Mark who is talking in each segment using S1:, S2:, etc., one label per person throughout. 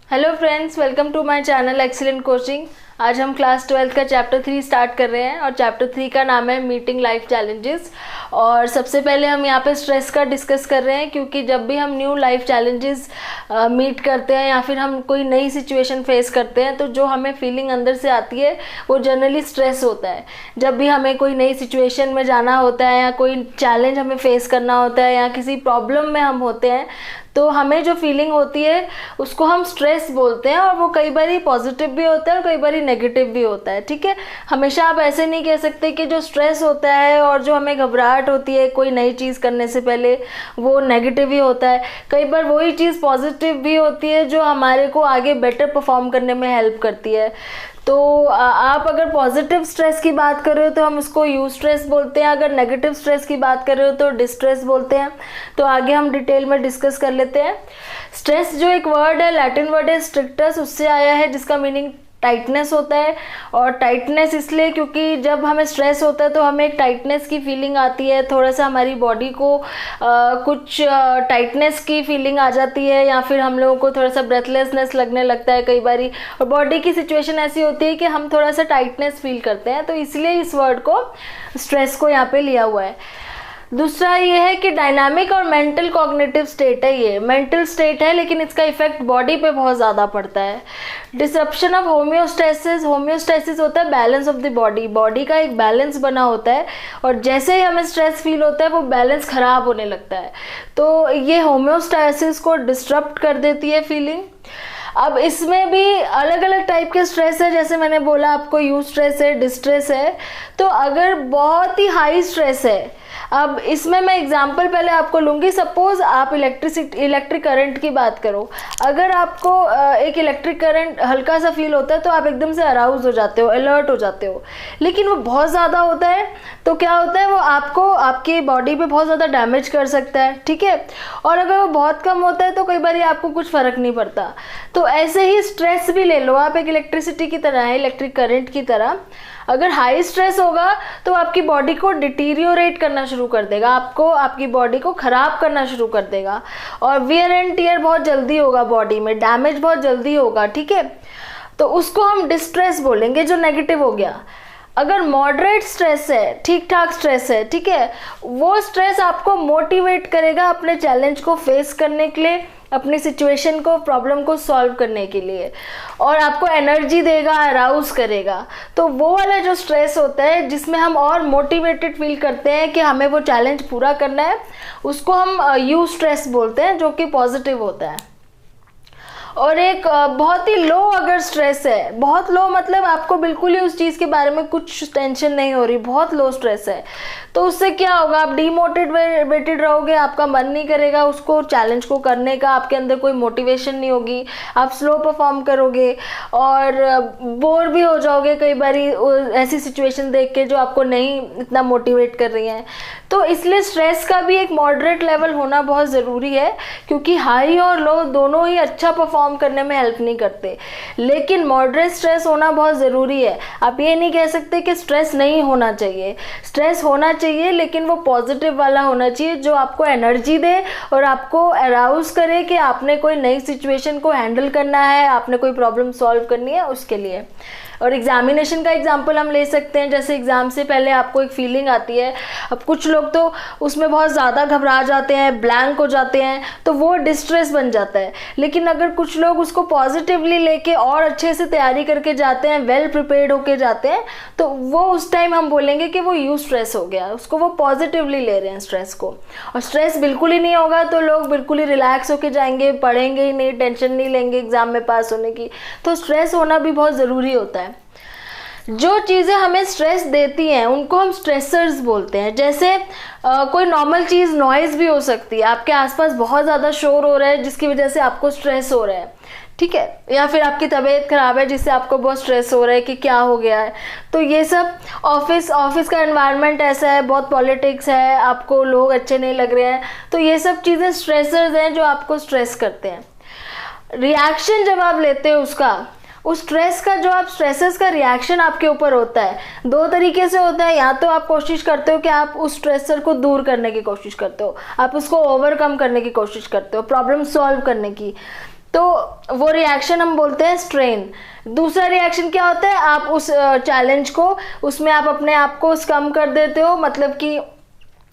S1: Hello friends, welcome to my channel excellent coaching. आज हम class 12 का चैप्टर 3 स्टार्ट कर रहे हैं और चैप्टर 3 का नाम है मीटिंग लाइफ चैलेंजेस। और सबसे पहले हम यहाँ पे स्ट्रेस का डिस्कस कर रहे हैं, क्योंकि जब भी हम न्यू लाइफ चैलेंजेस मीट करते हैं या फिर हम कोई नई सिचुएशन फेस करते हैं तो जो हमें फीलिंग अंदर से आती है वो जनरली स्ट्रेस होता है। जब भी हमें कोई नई सिचुएशन में जाना होता है या कोई चैलेंज हमें फेस करना होता है या किसी प्रॉब्लम में हम होते हैं तो हमें जो फीलिंग होती है उसको हम स्ट्रेस बोलते हैं। और वो कई बार पॉजिटिव भी होता है और कई बार नेगेटिव भी होता है। ठीक है, हमेशा आप ऐसे नहीं कह सकते कि जो स्ट्रेस होता है और जो हमें घबराहट होती है कोई नई चीज़ करने से पहले वो नेगेटिव ही होता है। कई बार वही चीज़ पॉजिटिव भी होती है जो हमारे को आगे बेटर परफॉर्म करने में हेल्प करती है। तो आप अगर पॉजिटिव स्ट्रेस की बात कर रहे हो तो हम उसको यू स्ट्रेस बोलते हैं, अगर नेगेटिव स्ट्रेस की बात कर रहे हो तो डिस्ट्रेस बोलते हैं। तो आगे हम डिटेल में डिस्कस कर लेते हैं। स्ट्रेस जो एक वर्ड है, लैटिन वर्ड है स्ट्रिक्टस, उससे आया है, जिसका मीनिंग टाइटनेस होता है। और टाइटनेस इसलिए क्योंकि जब हमें स्ट्रेस होता है तो हमें एक टाइटनेस की फीलिंग आती है, थोड़ा सा हमारी बॉडी को कुछ टाइटनेस की फीलिंग आ जाती है, या फिर हम लोगों को थोड़ा सा ब्रेथलेसनेस लगने लगता है कई बारी। और बॉडी की सिचुएशन ऐसी होती है कि हम थोड़ा सा टाइटनेस फील करते हैं, तो इसलिए इस वर्ड को स्ट्रेस को यहाँ पे लिया हुआ है। दूसरा ये है कि डायनामिक और मेंटल कॉग्निटिव स्टेट है। ये मेंटल स्टेट है लेकिन इसका इफेक्ट बॉडी पे बहुत ज़्यादा पड़ता है। डिसरप्शन ऑफ होम्योस्टेसिस, होम्योस्टेसिस होता है balance of the body, body का एक बैलेंस बना होता है और जैसे ही हमें स्ट्रेस फील होता है वो बैलेंस ख़राब होने लगता है, तो ये होम्योस्टेसिस को डिस्टर्ब कर देती है फीलिंग। अब इसमें भी अलग अलग टाइप के स्ट्रेस है, जैसे मैंने बोला आपको यू स्ट्रेस है, डिस्ट्रेस है। तो अगर बहुत ही हाई स्ट्रेस है, अब इसमें मैं एग्जांपल पहले आपको लूँगी। सपोज आप इलेक्ट्रिक करंट की बात करो। अगर आपको एक इलेक्ट्रिक करंट हल्का सा फील होता है तो आप एकदम से अराउज हो जाते हो, अलर्ट हो जाते हो। लेकिन वो बहुत ज़्यादा होता है तो क्या होता है, वो आपको आपकी बॉडी पे बहुत ज़्यादा डैमेज कर सकता है। ठीक है, और अगर वो बहुत कम होता है तो कई बार आपको कुछ फ़र्क नहीं पड़ता। तो ऐसे ही स्ट्रेस भी ले लो आप, एक इलेक्ट्रिसिटी की तरह है, इलेक्ट्रिक करंट की तरह। अगर हाई स्ट्रेस होगा तो आपकी बॉडी को डिटीरियोरेट करना शुरू कर देगा, आपको आपकी बॉडी को ख़राब करना शुरू कर देगा और वियर एंड टियर बहुत जल्दी होगा, बॉडी में डैमेज बहुत जल्दी होगा। ठीक है, तो उसको हम डिस्ट्रेस बोलेंगे, जो नेगेटिव हो गया। अगर मॉडरेट स्ट्रेस है, ठीक ठाक स्ट्रेस है, ठीक है, वो स्ट्रेस आपको मोटिवेट करेगा अपने चैलेंज को फेस करने के लिए, अपनी सिचुएशन को, प्रॉब्लम को सॉल्व करने के लिए, और आपको एनर्जी देगा, अराउज करेगा। तो वो वाला जो स्ट्रेस होता है जिसमें हम और मोटिवेटेड फील करते हैं कि हमें वो चैलेंज पूरा करना है, उसको हम यू स्ट्रेस बोलते हैं, जो कि पॉजिटिव होता है। और एक बहुत ही लो अगर स्ट्रेस है, बहुत लो मतलब आपको बिल्कुल ही उस चीज़ के बारे में कुछ टेंशन नहीं हो रही, बहुत लो स्ट्रेस है, तो उससे क्या होगा, आप डीमोटिवेटेड रहोगे, आपका मन नहीं करेगा उसको चैलेंज को करने का, आपके अंदर कोई मोटिवेशन नहीं होगी, आप स्लो परफॉर्म करोगे और बोर भी हो जाओगे कई बारी ऐसी सिचुएशन देख के जो आपको नहीं इतना मोटिवेट कर रही हैं। तो इसलिए स्ट्रेस का भी एक मॉडरेट लेवल होना बहुत ज़रूरी है, क्योंकि हाई और लो दोनों ही अच्छा परफॉर्म करने में हेल्प नहीं करते, लेकिन मॉडरेट स्ट्रेस होना बहुत ज़रूरी है। आप ये नहीं कह सकते कि स्ट्रेस नहीं होना चाहिए, स्ट्रेस होना चाहिए, लेकिन वो पॉजिटिव वाला होना चाहिए जो आपको एनर्जी दे और आपको अराउज करे कि आपने कोई नई सिचुएशन को हैंडल करना है, आपने कोई प्रॉब्लम सॉल्व करनी है उसके लिए। और एग्जामिनेशन का एग्जाम्पल हम ले सकते हैं, जैसे एग्ज़ाम से पहले आपको एक फीलिंग आती है। अब कुछ लोग तो उसमें बहुत ज़्यादा घबरा जाते हैं, ब्लैंक हो जाते हैं, तो वो डिस्ट्रेस बन जाता है। लेकिन अगर कुछ लोग उसको पॉजिटिवली लेके और अच्छे से तैयारी करके जाते हैं, वेल प्रिपेयर्ड होके जाते हैं, तो वो उस टाइम हम बोलेंगे कि वो यू स्ट्रेस हो गया, उसको वो पॉजिटिवली ले रहे हैं स्ट्रेस को। और स्ट्रेस बिल्कुल ही नहीं होगा तो लोग बिल्कुल ही रिलैक्स होके जाएंगे, पढ़ेंगे ही नहीं, टेंशन नहीं लेंगे एग्ज़ाम में पास होने की। तो स्ट्रेस होना भी बहुत ज़रूरी होता है। जो चीज़ें हमें स्ट्रेस देती हैं उनको हम स्ट्रेसर्स बोलते हैं। जैसे कोई नॉर्मल चीज़ नॉइज़ भी हो सकती है, आपके आसपास बहुत ज़्यादा शोर हो रहा है जिसकी वजह से आपको स्ट्रेस हो रहा है, ठीक है, या फिर आपकी तबीयत ख़राब है जिससे आपको बहुत स्ट्रेस हो रहा है कि क्या हो गया है। तो ये सब ऑफिस का एनवायरनमेंट ऐसा है, बहुत पॉलिटिक्स है, आपको लोग अच्छे नहीं लग रहे हैं, तो ये सब चीज़ें स्ट्रेसर्स हैं जो आपको स्ट्रेस करते हैं। रिएक्शन जब आप लेते हो उसका, उस स्ट्रेस का जो आप स्ट्रेसेस का रिएक्शन आपके ऊपर होता है, दो तरीके से होता है। या तो आप कोशिश करते हो कि आप उस स्ट्रेसर को दूर करने की कोशिश करते हो, आप उसको ओवरकम करने की कोशिश करते हो, प्रॉब्लम सॉल्व करने की। तो वो रिएक्शन हम बोलते हैं स्ट्रेन। दूसरा रिएक्शन क्या होता है, आप उस चैलेंज को, उसमें आप अपने आप को कम कर देते हो, मतलब कि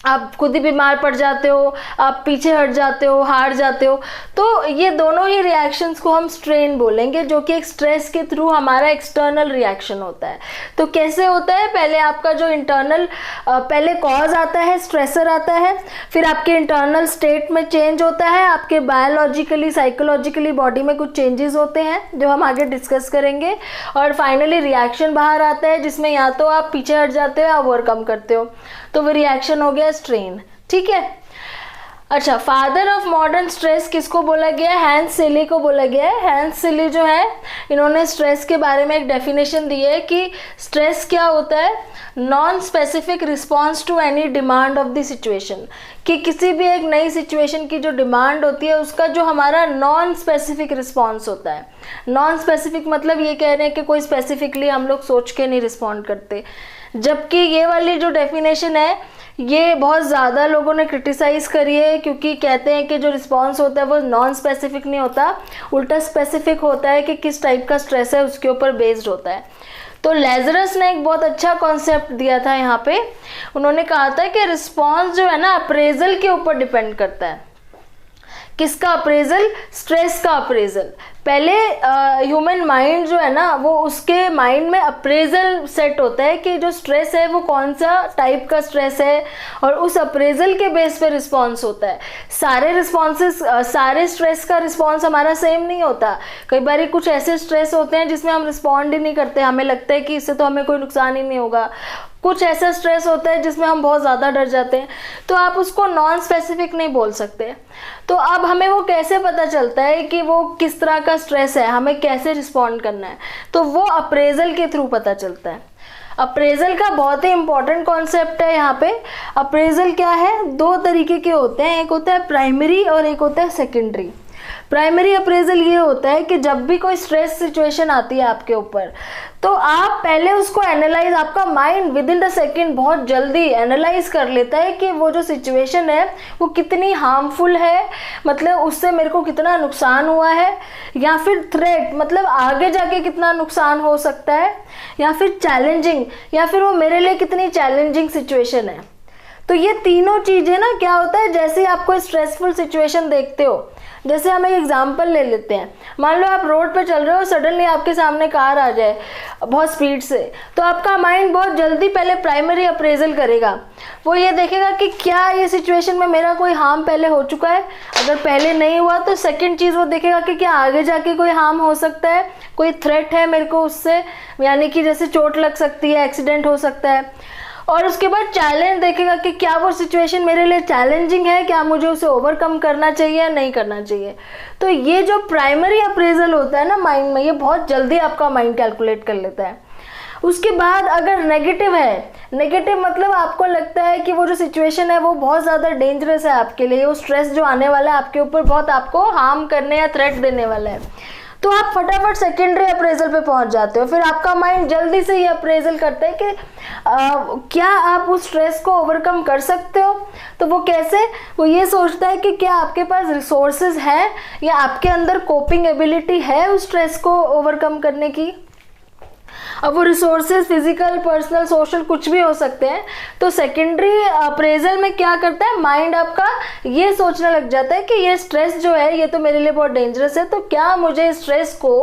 S1: आप खुद ही बीमार पड़ जाते हो, आप पीछे हट जाते हो, हार जाते हो। तो ये दोनों ही रिएक्शंस को हम स्ट्रेन बोलेंगे, जो कि एक स्ट्रेस के थ्रू हमारा एक्सटर्नल रिएक्शन होता है। तो कैसे होता है, पहले आपका जो इंटरनल, पहले कॉज आता है, स्ट्रेसर आता है, फिर आपके इंटरनल स्टेट में चेंज होता है, आपके बायोलॉजिकली साइकोलॉजिकली बॉडी में कुछ चेंजेस होते हैं जो हम आगे डिस्कस करेंगे, और फाइनली रिएक्शन बाहर आता है जिसमें या तो आप पीछे हट जाते हो या ओवरकम करते हो। तो वो रिएक्शन हो गया स्ट्रेन। ठीक है, अच्छा, फादर ऑफ मॉडर्न स्ट्रेस किसको बोला गया है? हैंस सिली को बोला गया है। हैंस सिली जो है, इन्होंने स्ट्रेस के बारे में एक डेफिनेशन दी है कि स्ट्रेस क्या होता है, non specific response to any demand of the situation, कि किसी भी एक नई सिचुएशन की जो डिमांड होती है उसका जो हमारा नॉन स्पेसिफिक रिस्पॉन्स होता है। नॉन स्पेसिफिक मतलब ये कह रहे हैं कि कोई स्पेसिफिकली हम लोग सोच के नहीं रिस्पॉन्ड करते, जबकि ये वाली जो डेफिनेशन है ये बहुत ज़्यादा लोगों ने क्रिटिसाइज़ करी है, क्योंकि कहते हैं कि जो रिस्पॉन्स होता है वो नॉन स्पेसिफिक नहीं होता, उल्टा स्पेसिफिक होता है कि किस टाइप का स्ट्रेस है उसके ऊपर बेस्ड होता है। तो लेजरस ने एक बहुत अच्छा कॉन्सेप्ट दिया था यहाँ पे। उन्होंने कहा था कि रिस्पॉन्स जो है ना अप्रेजल के ऊपर डिपेंड करता है। किसका अप्रेजल? स्ट्रेस का अप्रेजल। पहले ह्यूमन माइंड जो है ना, वो उसके माइंड में अप्रेजल सेट होता है कि जो स्ट्रेस है वो कौन सा टाइप का स्ट्रेस है, और उस अप्रेजल के बेस पे रिस्पॉन्स होता है। सारे रिस्पॉन्सेस, सारे स्ट्रेस का रिस्पॉन्स हमारा सेम नहीं होता। कई बार कुछ ऐसे स्ट्रेस होते हैं जिसमें हम रिस्पॉन्ड ही नहीं करते, हमें लगता है कि इससे तो हमें कोई नुकसान ही नहीं होगा। कुछ ऐसा स्ट्रेस होता है जिसमें हम बहुत ज़्यादा डर जाते हैं, तो आप उसको नॉन स्पेसिफिक नहीं बोल सकते। तो अब हमें वो कैसे पता चलता है कि वो किस तरह का स्ट्रेस है, हमें कैसे रिस्पॉन्ड करना है? तो वो अप्रेजल के थ्रू पता चलता है। अप्रेजल का बहुत ही इंपॉर्टेंट कॉन्सेप्ट है यहाँ पे। अप्रेजल क्या है? दो तरीके के होते हैं, एक होता है प्राइमरी और एक होता है सेकेंडरी। प्राइमरी अप्रेजल ये होता है कि जब भी कोई स्ट्रेस सिचुएशन आती है आपके ऊपर, तो आप पहले उसको एनालाइज, आपका mind with in the second बहुत जल्दी एनालाइज कर लेता है कि वो जो सिचुएशन है वो कितनी हार्मफुल है, मतलब उससे मेरे को कितना नुकसान हुआ है, या फिर थ्रेट मतलब आगे जाके कितना नुकसान हो सकता है, या फिर चैलेंजिंग, या फिर वो मेरे लिए कितनी चैलेंजिंग सिचुएशन है। तो ये तीनों चीज़ें ना, क्या होता है, जैसे आप कोई स्ट्रेसफुल सिचुएशन देखते हो, जैसे हम एक एग्जांपल ले लेते हैं। मान लो आप रोड पे चल रहे हो, सडनली आपके सामने कार आ जाए बहुत स्पीड से, तो आपका माइंड बहुत जल्दी पहले प्राइमरी अप्रेजल करेगा। वो ये देखेगा कि क्या ये सिचुएशन में मेरा कोई हार्म पहले हो चुका है। अगर पहले नहीं हुआ तो सेकंड चीज़ वो देखेगा कि क्या आगे जाके कोई हार्म हो सकता है, कोई थ्रेट है मेरे को उससे, यानी कि जैसे चोट लग सकती है, एक्सीडेंट हो सकता है। और उसके बाद चैलेंज देखेगा कि क्या वो सिचुएशन मेरे लिए चैलेंजिंग है, क्या मुझे उसे ओवरकम करना चाहिए या नहीं करना चाहिए। तो ये जो प्राइमरी अप्रेजल होता है ना माइंड में, ये बहुत जल्दी आपका माइंड कैलकुलेट कर लेता है। उसके बाद अगर नेगेटिव है, नेगेटिव मतलब आपको लगता है कि वो जो सिचुएशन है वो बहुत ज़्यादा डेंजरस है आपके लिए, वो स्ट्रेस जो आने वाला है आपके ऊपर बहुत आपको हार्म करने या थ्रेट देने वाला है, तो आप फटाफट सेकेंडरी अप्रेजल पे पहुंच जाते हो। फिर आपका माइंड जल्दी से ये अप्रेजल करता है कि क्या आप उस स्ट्रेस को ओवरकम कर सकते हो। तो वो कैसे, वो ये सोचता है कि क्या आपके पास रिसोर्सेज हैं या आपके अंदर कोपिंग एबिलिटी है उस स्ट्रेस को ओवरकम करने की। अब वो रिसोर्सेज फिजिकल, पर्सनल, सोशल कुछ भी हो सकते हैं। तो सेकेंडरी अप्रेजल में क्या करता है, माइंड आपका ये सोचने लग जाता है कि ये स्ट्रेस जो है ये तो मेरे लिए बहुत डेंजरस है, तो क्या मुझे स्ट्रेस को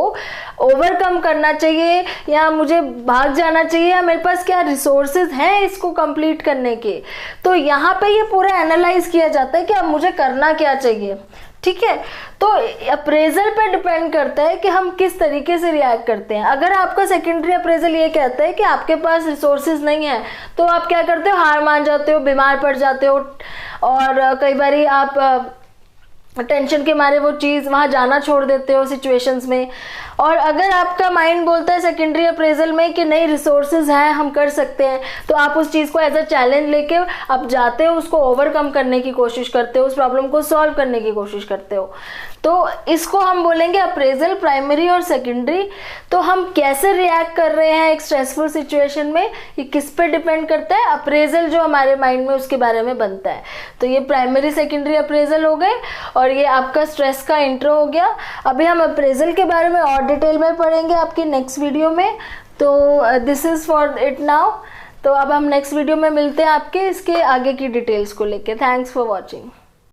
S1: ओवरकम करना चाहिए या मुझे भाग जाना चाहिए, या मेरे पास क्या रिसोर्सेज हैं इसको कंप्लीट करने के। तो यहाँ पे ये पूरा एनालाइज किया जाता है कि अब मुझे करना क्या चाहिए। ठीक है, तो अप्रेजल पे डिपेंड करता है कि हम किस तरीके से रिएक्ट करते हैं। अगर आपका सेकेंडरी अप्रेजल ये कहता है कि आपके पास रिसोर्सेज नहीं है, तो आप क्या करते हो, हार मान जाते हो, बीमार पड़ जाते हो, और कई बार आप टेंशन के मारे वो चीज़ वहाँ जाना छोड़ देते हो सिचुएशंस में। और अगर आपका माइंड बोलता है सेकेंडरी अप्रेजल में कि नहीं रिसोर्सेज हैं, हम कर सकते हैं, तो आप उस चीज़ को एज अ चैलेंज लेके आप जाते हो, उसको ओवरकम करने की कोशिश करते हो, उस प्रॉब्लम को सॉल्व करने की कोशिश करते हो। तो इसको हम बोलेंगे अप्रेजल, प्राइमरी और सेकेंडरी। तो हम कैसे रिएक्ट कर रहे हैं एक स्ट्रेसफुल सिचुएशन में, ये किस पे डिपेंड करता है? अप्रेजल जो हमारे माइंड में उसके बारे में बनता है। तो ये प्राइमरी सेकेंडरी अप्रेजल हो गए और ये आपका स्ट्रेस का इंट्रो हो गया। अभी हम अप्रेजल के बारे में और डिटेल में पढ़ेंगे आपकी नेक्स्ट वीडियो में। तो this is for it now. तो अब हम नेक्स्ट वीडियो में मिलते हैं आपके इसके आगे की डिटेल्स को लेके। Thanks for watching.